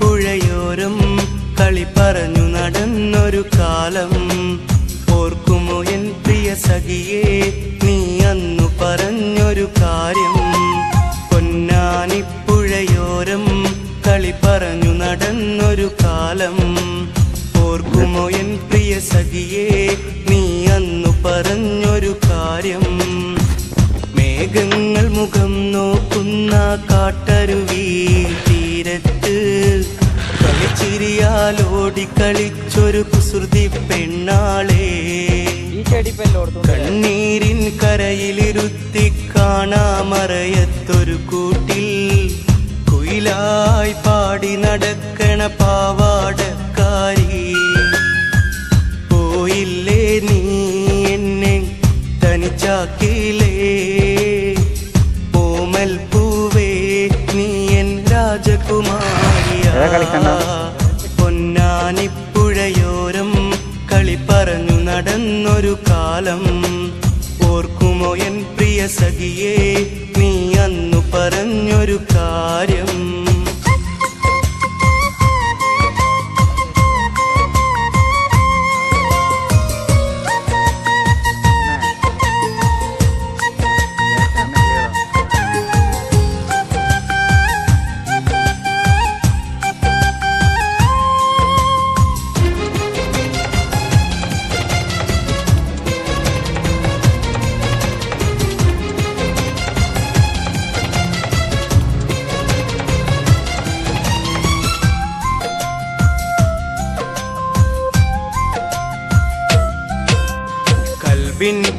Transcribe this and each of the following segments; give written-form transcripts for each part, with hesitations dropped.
പുഴയോരം കളി പറഞ്ഞു നടന്നൊരു കാലം ഓർക്കുമോ എൻ പ്രിയ സഖിയേ നീ അന്നു പറഞ്ഞൊരു കാര്യം. പൊന്നാനിപ്പുഴയോരം കളി പറഞ്ഞു നടന്നൊരു കാലം ഓർക്കുമോ എൻ പ്രിയ സഖിയേ നീ അന്നു പറഞ്ഞൊരു കാര്യം. മേഘങ്ങൾ മുഖം നോക്കുന്ന കാട്ടരുവി തീരത്ത് കളിച്ചിരിയാലോടി കളിച്ചൊരു കുസൃതി പെണ്ണാളെ കണ്ണീരിൻ കരയിലിരുത്തി കാണാമറയത്തൊരു കൂട്ടിൽ കുയിലായി പാടി നടക്കണ പാവാടക്കാരി. പോയില്ലേ നീ എന്നെ തനിച്ചാക്കിയില്ലേ ഓമൽ പൂവേ നീ എൻ രാജകുമാരിയാ. പൊന്നാനിപ്പുഴയോരം കളി പറഞ്ഞു നടന്നൊരു കാലം ഓർക്കുമോ എൻ പ്രിയ സഖിയേ നീ അന്നു പറഞ്ഞൊരു കാര്യം.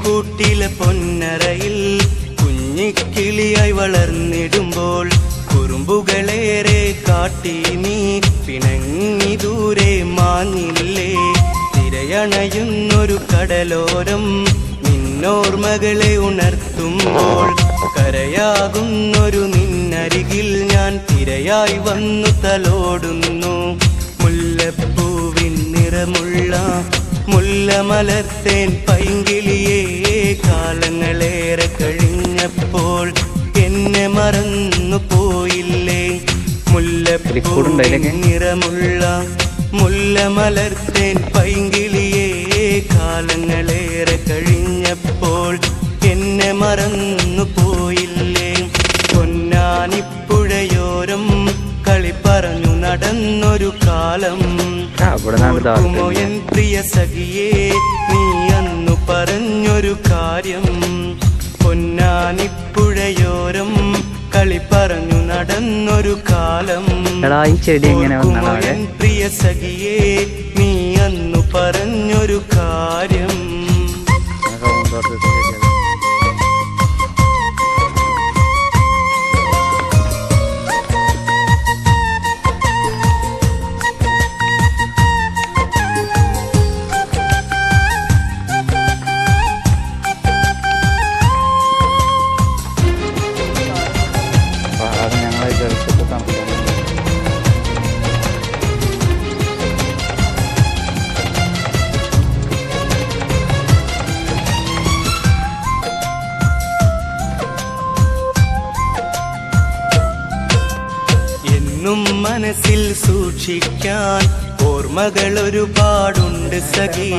കൂട്ടിലെ പൊന്നറയിൽ കുഞ്ഞിക്കിളിയായി വളർന്നിടുമ്പോൾ കുറുമ്പുകളേറെ കാട്ടി നീ പിണങ്ങി ദൂരെ മാഞ്ഞില്ലേ. തിരയണയുന്നൊരു കടലോരം നിന്നോർമകളെ ഉണർത്തുമ്പോൾ കരയാകുന്നൊരു നിന്നരികിൽ ഞാൻ തിരയായി വന്നു തലോടുന്നു. മുല്ലപ്പൂവിൻ നിറമുള്ള മുല്ല മലർത്തേൻ പൈങ്കിളിയേ കാലങ്ങളേറെ കഴിഞ്ഞപ്പോൾ എന്നെ മറന്നു പോയില്ലേ. മുല്ലപ്പൂവിൻ നിറമുള്ള മുല്ല മലർത്തേൻ പൈങ്കിളിയേ കാലങ്ങളേറെ കഴിഞ്ഞപ്പോൾ എന്നെ മറന്നു പോയില്ലേ. പൊന്നാനിപ്പുഴയോരം കളി പറഞ്ഞു നടന്നൊരു കാലം ഓർക്കുമോ എൻ പ്രിയ സഖിയേ നീ അന്നു പറഞ്ഞൊരു കാര്യം. പൊന്നാനിപ്പുഴയോരം കളി പറഞ്ഞു നടന്നൊരു കാലം ഓർക്കുമോ എൻ പ്രിയ സഖിയേ നീ അന്നു പറഞ്ഞൊരു കാര്യം. മനസ്സിൽ സൂക്ഷിക്കാൻ ഓർമ്മകൾ ഒരുപാടുണ്ട് സഖി.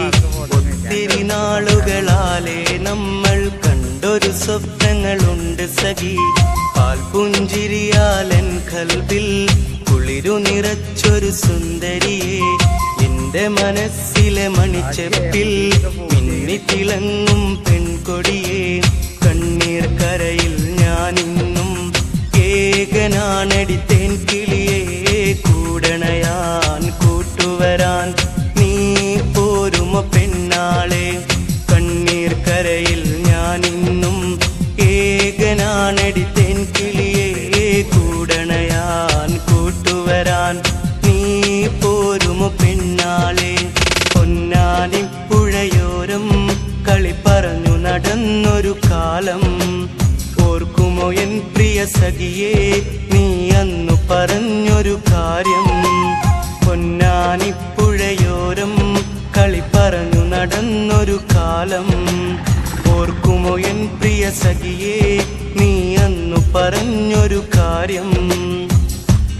ഒത്തിരി നാളുകളാലേ നമ്മൾ കണ്ടൊരു സ്വപ്നങ്ങളുണ്ട് സഖി. പാൽപുഞ്ചിരിയാലൻ കൽബിൽ കുളിരു നിറച്ചൊരു സുന്ദരിയെ എന്റെ മനസ്സിലെ മണിച്ചെപ്പിൽ മിന്നിത്തിളങ്ങും പെൺകൊടിയെ. കണ്ണീർ കരയിൽ ഞാനിന്നും ഏകനാണടി തേൻ കിളിയെ. കൂടണയാൻ കൂട്ടുവരാൻ നീ പോരുമോ പെണ്ണാളെ. കണ്ണീർ കരയിൽ ഞാനിന്നും ഏകനാണടി തേൻ കിളിയെ. കൂടണയാൻ കൂട്ടുവരാൻ നീ സഖിയേ നീ അന്നു പറഞ്ഞൊരു കാര്യം പൊന്നാനിപ്പുഴയോരം കളി പറഞ്ഞു നടന്നൊരു കാലം ഓർക്കുമോ എൻ പ്രിയ സഖിയേ നീ അന്നു പറഞ്ഞൊരു കാര്യം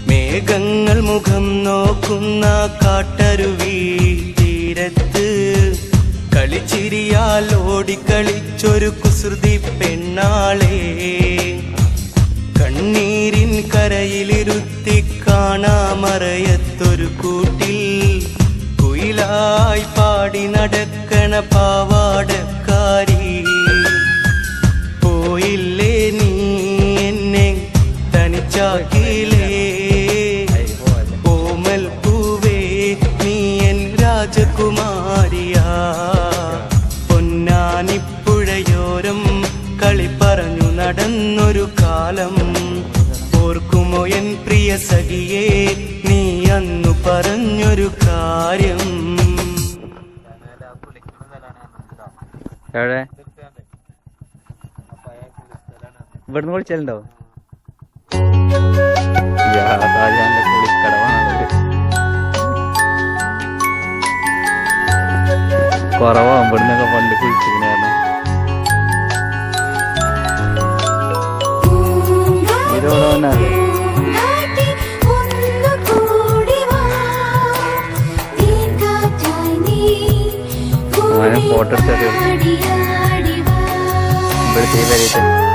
മേഘങ്ങൾ മുഖം നോക്കുന്ന കാട്ടരുവി തീരത്ത് കളിച്ചിരിയാൽ ഓടിക്കളിച്ചൊരു കുസൃതി പെണ്ണാളെ കണ്ണീരിൻ കരയിലിരുത്തി കാണാമറയത്തൊരു കൂട്ടിൽ കുയിലായി പാടി നടക്കണ പാവാടക്കാരി പോയില്ലേ നീ എന്നെ തനിച്ചാക്കിയില്ലേ ഓമൽ പൂവേ നീ എൻ രാജകുമാരിയാ പൊന്നാനിപ്പുഴയോരം കളി പറഞ്ഞു നടന്നൊരു കാലം ഓർക്കുമോ എൻ പ്രിയ സഖിയേ നീ അന്നു പറഞ്ഞൊരു കാര്യം. എവിടെ ഇവിടുന്ന് വിളിച്ചല്ലോ കുറവാ ഇവിടുന്നൊക്കെ പണ്ട് കുളിച്ചിരുന്നു ഫോട്ടോ എടുത്തത് ഇവിടുത്തെ വരയിട്ട്